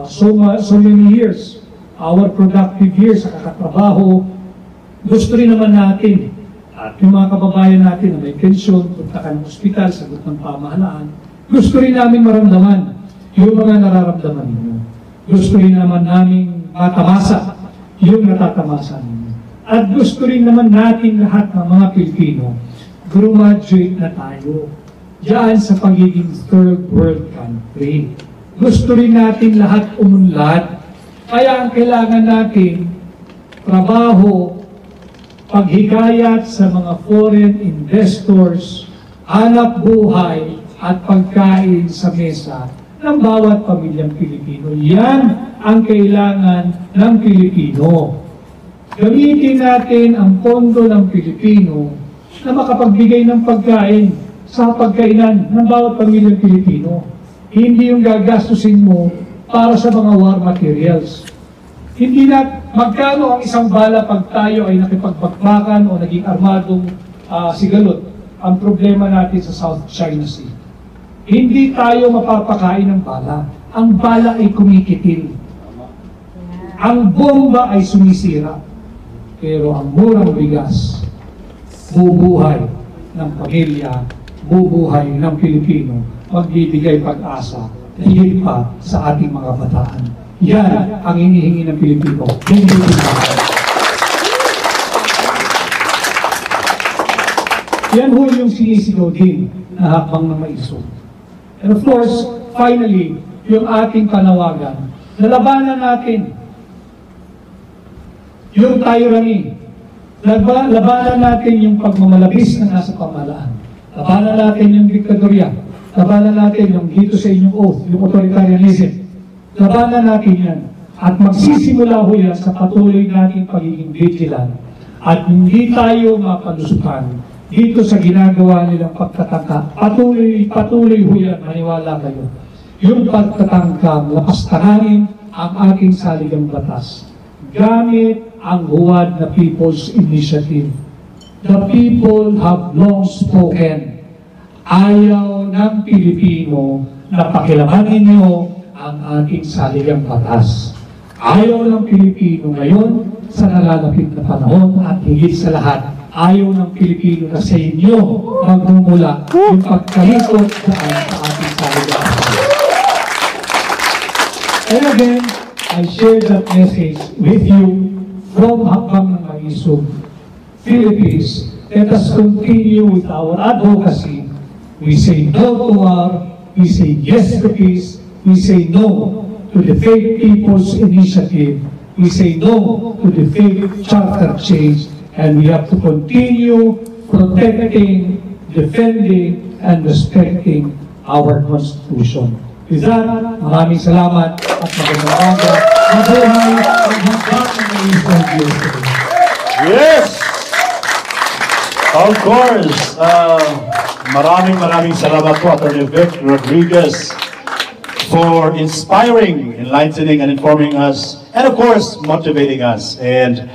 so many years, our productive years sa kakatrabaho. Gusto rin naman natin at yung mga kababayan natin na may pensyon, punta ka ng ospital, sagot ng pamahalaan, gusto rin namin maramdaman yung mga nararamdaman ninyo. Gusto rin naman namin matamasa yung natatamasa ninyo. At gusto rin naman natin lahat ng mga Pilipino graduate na tayo diyan sa pagiging third world country. Gusto rin natin lahat umunlad. Kaya ang kailangan natin, trabaho, paghikayat sa mga foreign investors, hanap buhay at pagkain sa mesa ng bawat pamilyang Pilipino. Yan ang kailangan ng Pilipino. Gamitin natin ang pondo ng Pilipino na makapagbigay ng pagkain sa pagkainan ng bawat pamilyang Pilipino. Hindi yung gagastusin mo para sa mga war materials. Hindi na magkano ang isang bala pag tayo ay nakipagbakbakan o naging armadong sigalot. Ang problema natin sa South China Sea. Hindi tayo mapapakain ng bala. Ang bala ay kumikitil. Ang bomba ay sumisira. Pero ang murang bigas, bubuhay ng pamilya, bubuhay ng Pilipino, magbibigay pag-asa, higit pa sa ating mga bataan. Yan ang hinihingi ng Pilipino. Yan ho yung sinisigaw din na hakbang na maisog. And of course, finally, yung ating panawagan, nalabanan natin yung tyranny. Labanan natin yung pagmamalabis na nasa pamahalaan. Labanan natin yung diktadorya. Labanan natin yung dito sa inyong oath, yung authoritarianism. Labanan natin yan. At magsisimula ho yan sa patuloy nating pagiging vigilant. At hindi tayo mapalusutan dito sa ginagawa nilang pagtatangka. Patuloy ho yan, maniwala kayo. Yung pagtatangkang lapastanganin ang aking saligang batas. Gamit ang huwad na People's Initiative. The people have long spoken. Ayaw ng Pilipino na pakilaman ninyo ang ating saligang batas. Ayaw ng Pilipino ngayon sa nalalapit na panahon at higit sa lahat, ayaw ng Pilipino na sa inyo magmumula yung pagkalikot daan sa ating saligang batas. And again, I share that message with you from Hakbang ng Maisog, Philippines. Let us continue with our advocacy. We say no to war, we say yes to peace, we say no to the fake People's Initiative, we say no to the fake charter change, and we have to continue protecting, defending, and respecting our Constitution. With that, maraming salamat at magandang umaga. Mabuhay ang Hakbang ng Maisog USA. Yes! Of course! Maraming salamat po, Atty. Vic Rodriguez, for inspiring, enlightening, and informing us, and of course, motivating us. And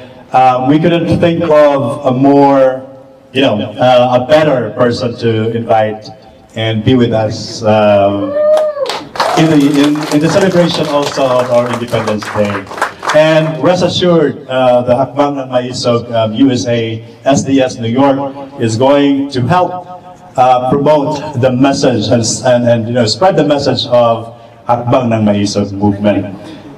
we couldn't think of a more, a better person to invite and be with us in the celebration also of our Independence Day. And rest assured, the Hakbang ng Maisog USA SDS New York is going to help promote the message and spread the message of Hakbang ng Maisog movement.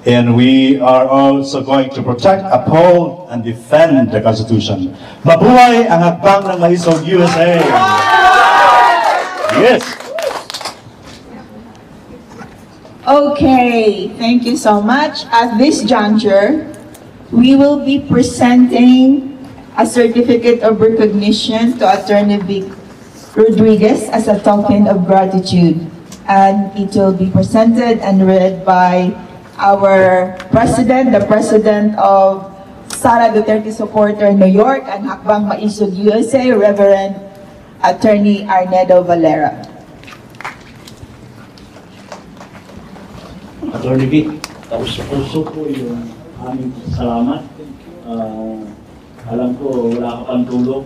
And we are also going to protect, uphold, and defend the Constitution. Mabuhay ang Hakbang ng Maisog USA! Yes! Okay, thank you so much. At this juncture, we will be presenting a certificate of recognition to Attorney Vic Rodriguez as a token of gratitude. And it will be presented and read by our president, the president of Sara Duterte Supporter New York and Hakbang Maisog USA, Reverend Attorney Arnedo Valera. Attorney Vic, taos-puso po yung aming salamat. Alam ko wala ka pang tulog,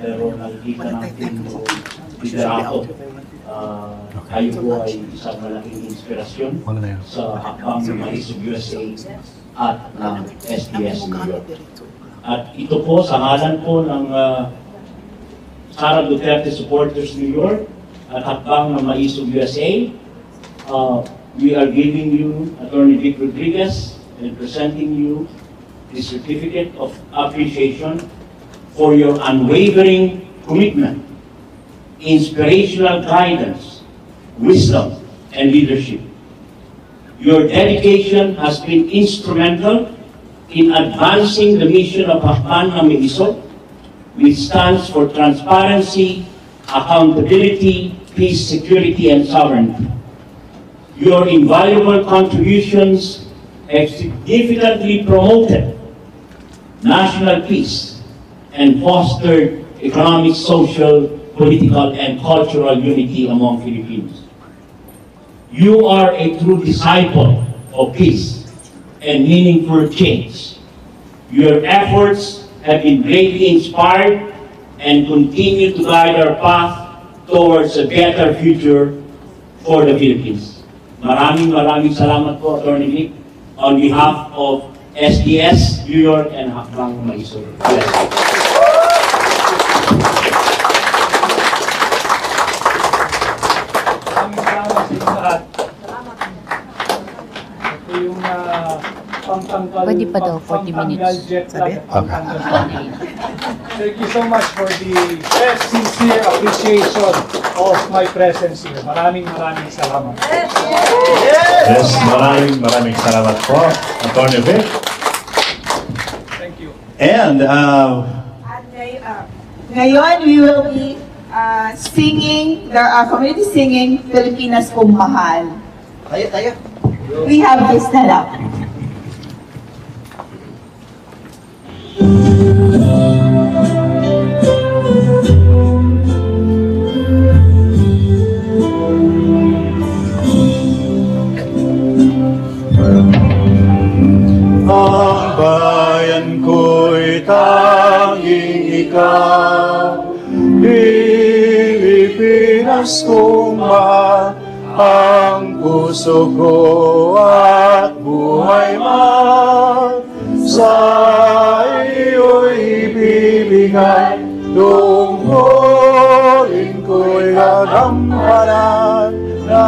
pero nakikita natin yung liderato Kayo po ay isang malaking inspirasyon sa hakbang ng Mais of USA at ng SDS New York. At ito po sa ngalan po ng Sara Duterte Supporters New York at hakbang ng Mais of USA, we are giving you Attorney Vic Rodriguez and presenting you the certificate of appreciation for your unwavering commitment, inspirational guidance, wisdom, and leadership. Your dedication has been instrumental in advancing the mission of Hakbang ng May-Isog, which stands for transparency, accountability, peace, security, and sovereignty. Your invaluable contributions have significantly promoted national peace and fostered economic, social, political, and cultural unity among Filipinos. You are a true disciple of peace and meaningful change. Your efforts have been greatly inspired and continue to guide our path towards a better future for the Philippines. Maraming salamat po, Attorney Vic, on behalf of SDS, New York, and Hakbang May-Isog. Maraming salamat sa inyo lahat. Ito yung pangtanggal, Pwede pa daw, 40 minutes. jet lag at pangtanggal pangil. Thank you so much for the best sincere appreciation of my presence here. Maraming salamat. Yes, maraming salamat po, Attorney Vic. Thank you. And Ngayon, we will be singing, community singing, Pilipinas Kong Mahal. Tayo. We have this na lang. ang bayan ko'y tanging ikaw, Pilipinas kong mahal, ang puso ko at buhay man sa iyo'y ibibigay, tungkulin ko'y gagampanan, na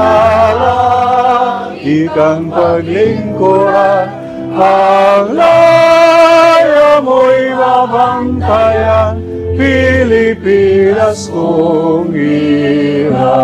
lagi kang paglingkuran, ang laya mo'y mabantayan, Pilipinas kong ina.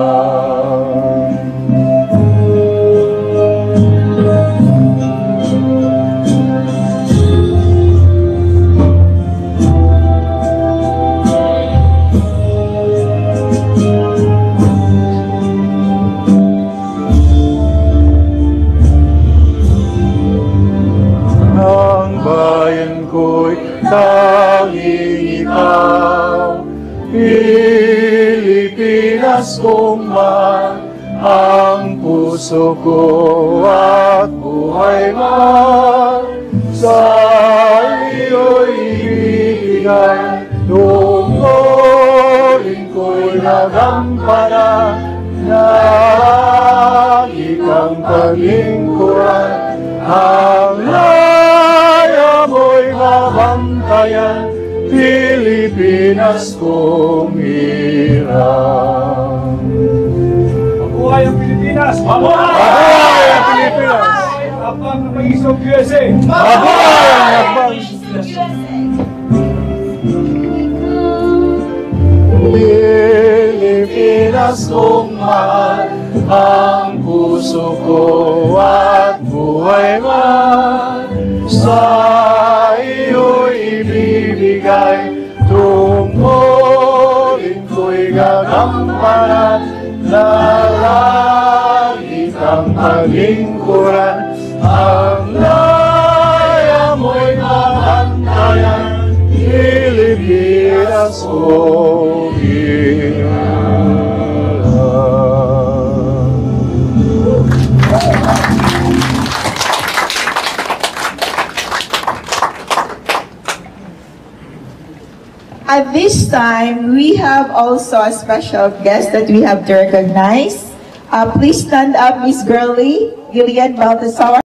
Tanging ikaw, Pilipinas kong mahal, ang puso ko at buhay man sa iyo'y ibigay, tungkulin ko'y nagampanan, na lagi kang paglingkuran, ang mo'y mabantayan, Pilipinas kong hirang. Mabuhay ang Pilipinas! Mabuhay ang Pilipinas! Hakbang ng May-Isog USA! Mabuhay ang Hakbang! Pilipinas kong mahal, ang puso ko at buhay man sa iyo'y ibibigay, tungkulin ko'y gagampanan, na lagi kang paglingkuran, ang laya mo'y mabantayan, Pilipinas kong ina. at this time, we have also a special guest that we have to recognize. Please stand up, Miss Girly, Gillian Baltasar.